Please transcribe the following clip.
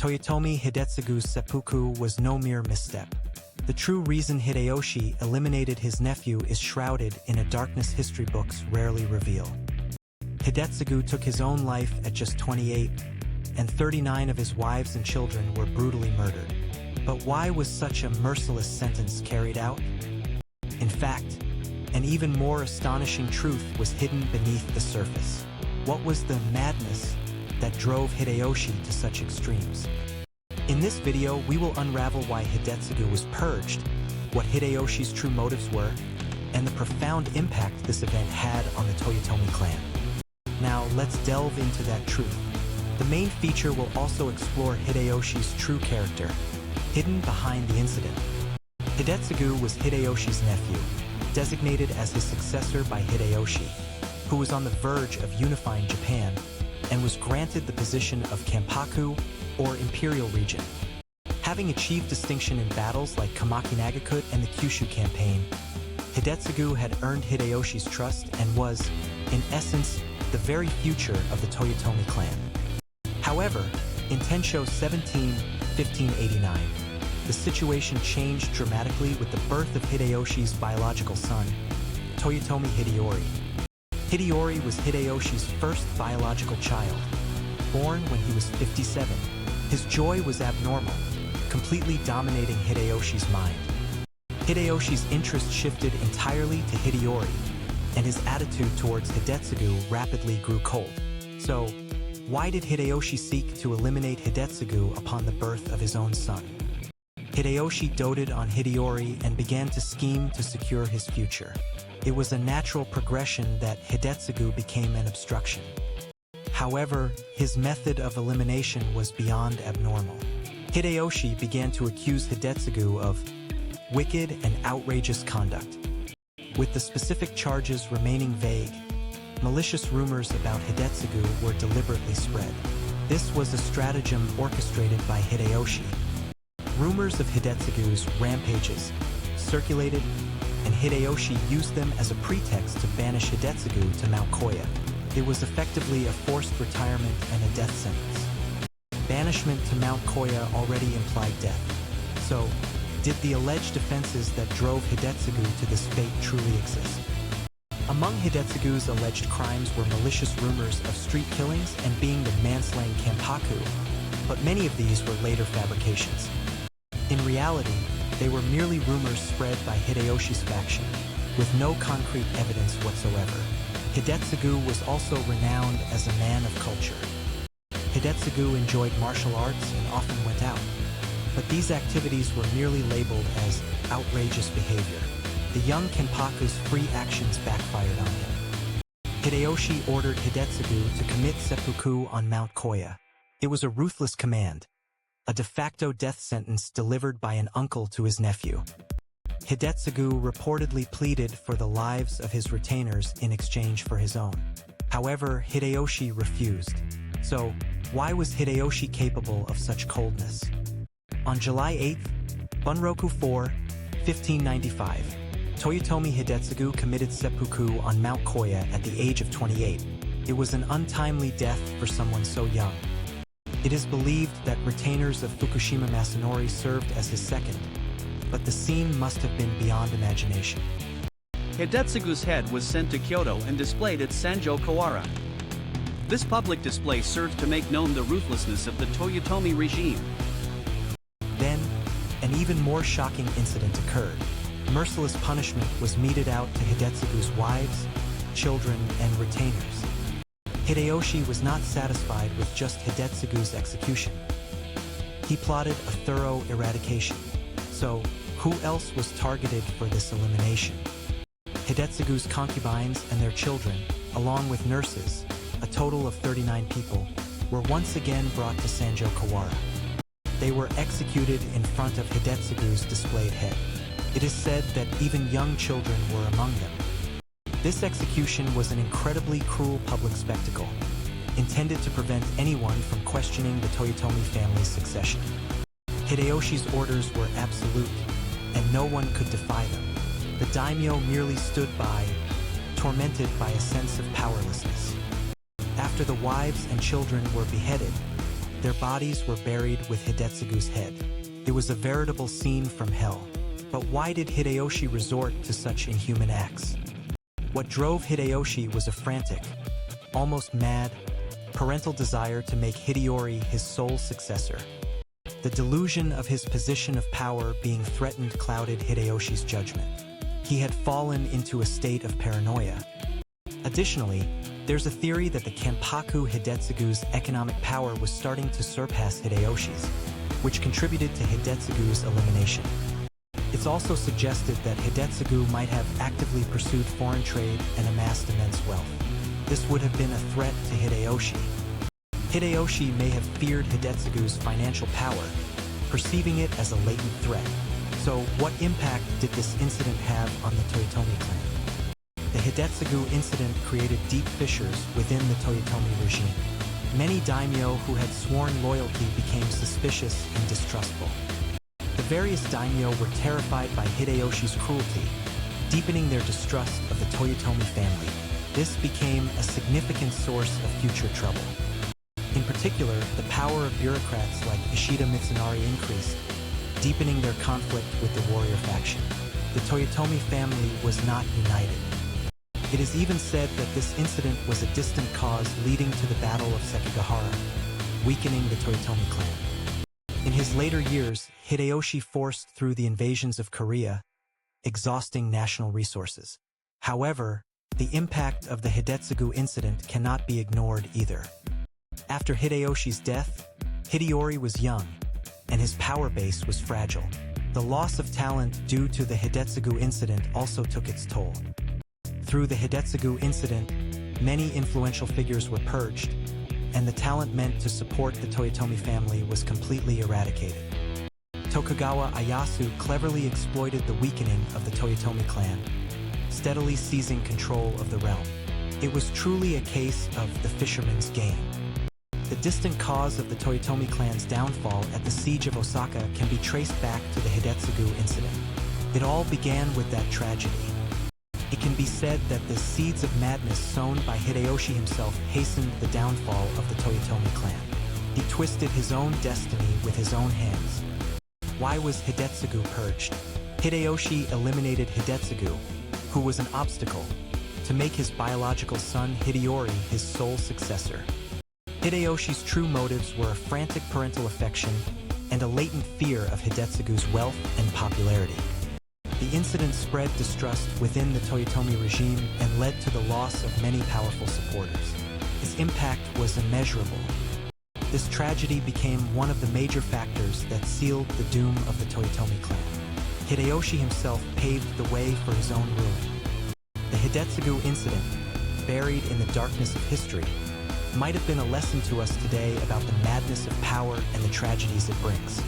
Toyotomi Hidetsugu's seppuku was no mere misstep. The true reason Hideyoshi eliminated his nephew is shrouded in a darkness history books rarely reveal. Hidetsugu took his own life at just 28, and 39 of his wives and children were brutally murdered. But why was such a merciless sentence carried out? In fact, an even more astonishing truth was hidden beneath the surface. What was the madness that drove Hideyoshi to such extremes? In this video, we will unravel why Hidetsugu was purged, what Hideyoshi's true motives were, and the profound impact this event had on the Toyotomi clan. Now, let's delve into that truth. The main feature will also explore Hideyoshi's true character, hidden behind the incident. Hidetsugu was Hideyoshi's nephew, designated as his successor by Hideyoshi, who was on the verge of unifying Japan, and was granted the position of Sengoku, or Imperial Regent. Having achieved distinction in battles like Kamaki Nagakut and the Kyushu campaign, Hidetsugu had earned Hideyoshi's trust and was, in essence, the very future of the Toyotomi clan. However, in Tensho 17, 1589, the situation changed dramatically with the birth of Hideyoshi's biological son, Toyotomi Hideyoshi. Hideyoshi was Hideyoshi's first biological child, born when he was 57. His joy was abnormal, completely dominating Hideyoshi's mind. Hideyoshi's interest shifted entirely to Hideyoshi, and his attitude towards Hidetsugu rapidly grew cold. So, why did Hideyoshi seek to eliminate Hidetsugu upon the birth of his own son? Hideyoshi doted on Hideyoshi and began to scheme to secure his future. It was a natural progression that Hidetsugu became an obstruction. However, his method of elimination was beyond abnormal. Hideyoshi began to accuse Hidetsugu of wicked and outrageous conduct. With the specific charges remaining vague, malicious rumors about Hidetsugu were deliberately spread. This was a stratagem orchestrated by Hideyoshi. Rumors of Hidetsugu's rampages circulated, and Hideyoshi used them as a pretext to banish Hidetsugu to Mount Koya. It was effectively a forced retirement and a death sentence. Banishment to Mount Koya already implied death. So, did the alleged offenses that drove Hidetsugu to this fate truly exist? Among Hidetsugu's alleged crimes were malicious rumors of street killings and being the manslaying Sengoku, but many of these were later fabrications. In reality, they were merely rumors spread by Hideyoshi's faction, with no concrete evidence whatsoever. Hidetsugu was also renowned as a man of culture. Hidetsugu enjoyed martial arts and often went out, but these activities were merely labeled as outrageous behavior. The young Sengoku's free actions backfired on him. Hideyoshi ordered Hidetsugu to commit seppuku on Mount Koya. It was a ruthless command, a de facto death sentence delivered by an uncle to his nephew. Hidetsugu reportedly pleaded for the lives of his retainers in exchange for his own. However, Hideyoshi refused. So, why was Hideyoshi capable of such coldness? On July 8, Bunroku 4, 1595, Toyotomi Hidetsugu committed seppuku on Mount Koya at the age of 28. It was an untimely death for someone so young. It is believed that retainers of Fukushima Masanori served as his second, but the scene must have been beyond imagination. Hidetsugu's head was sent to Kyoto and displayed at Sanjo Kawara. This public display served to make known the ruthlessness of the Toyotomi regime. Then, an even more shocking incident occurred. Merciless punishment was meted out to Hidetsugu's wives, children, and retainers. Hideyoshi was not satisfied with just Hidetsugu's execution. He plotted a thorough eradication. So, who else was targeted for this elimination? Hidetsugu's concubines and their children, along with nurses, a total of 39 people, were once again brought to Sanjo Kawara. They were executed in front of Hidetsugu's displayed head. It is said that even young children were among them. This execution was an incredibly cruel public spectacle, intended to prevent anyone from questioning the Toyotomi family's succession. Hideyoshi's orders were absolute, and no one could defy them. The daimyo merely stood by, tormented by a sense of powerlessness. After the wives and children were beheaded, Their bodies were buried with Hidetsugu's head. It was a veritable scene from hell. But why did Hideyoshi resort to such inhuman acts? What drove Hideyoshi was a frantic, almost mad, parental desire to make Hideyori his sole successor. The delusion of his position of power being threatened clouded Hideyoshi's judgment. He had fallen into a state of paranoia. Additionally, there's a theory that the Kenpaku Hidetsugu's economic power was starting to surpass Hideyoshi's, which contributed to Hidetsugu's elimination. It's also suggested that Hidetsugu might have actively pursued foreign trade and amassed immense wealth. This would have been a threat to Hideyoshi. Hideyoshi may have feared Hidetsugu's financial power, perceiving it as a latent threat. So, what impact did this incident have on the Toyotomi clan? The Hidetsugu incident created deep fissures within the Toyotomi regime. Many daimyo who had sworn loyalty became suspicious and distrustful. The various daimyo were terrified by Hideyoshi's cruelty, deepening their distrust of the Toyotomi family. This became a significant source of future trouble. In particular, the power of bureaucrats like Ishida Mitsunari increased, deepening their conflict with the warrior faction. The Toyotomi family was not united. It is even said that this incident was a distant cause leading to the Battle of Sekigahara, weakening the Toyotomi clan. In his later years, Hideyoshi forced through the invasions of Korea, exhausting national resources. However, the impact of the Hidetsugu incident cannot be ignored either. After Hideyoshi's death, Hideyori was young, and his power base was fragile. The loss of talent due to the Hidetsugu incident also took its toll. Through the Hidetsugu incident, many influential figures were purged, and the talent meant to support the Toyotomi family was completely eradicated. Tokugawa Ieyasu cleverly exploited the weakening of the Toyotomi clan, steadily seizing control of the realm. It was truly a case of the fisherman's game. The distant cause of the Toyotomi clan's downfall at the siege of Osaka can be traced back to the Hidetsugu incident. It all began with that tragedy. It can be said that the seeds of madness sown by Hideyoshi himself hastened the downfall of the Toyotomi clan. He twisted his own destiny with his own hands. Why was Hidetsugu purged? Hideyoshi eliminated Hidetsugu, who was an obstacle, to make his biological son Hideyori his sole successor. Hideyoshi's true motives were a frantic parental affection and a latent fear of Hidetsugu's wealth and popularity. The incident spread distrust within the Toyotomi regime and led to the loss of many powerful supporters. Its impact was immeasurable. This tragedy became one of the major factors that sealed the doom of the Toyotomi clan. Hideyoshi himself paved the way for his own ruin. The Hidetsugu incident, buried in the darkness of history, might have been a lesson to us today about the madness of power and the tragedies it brings.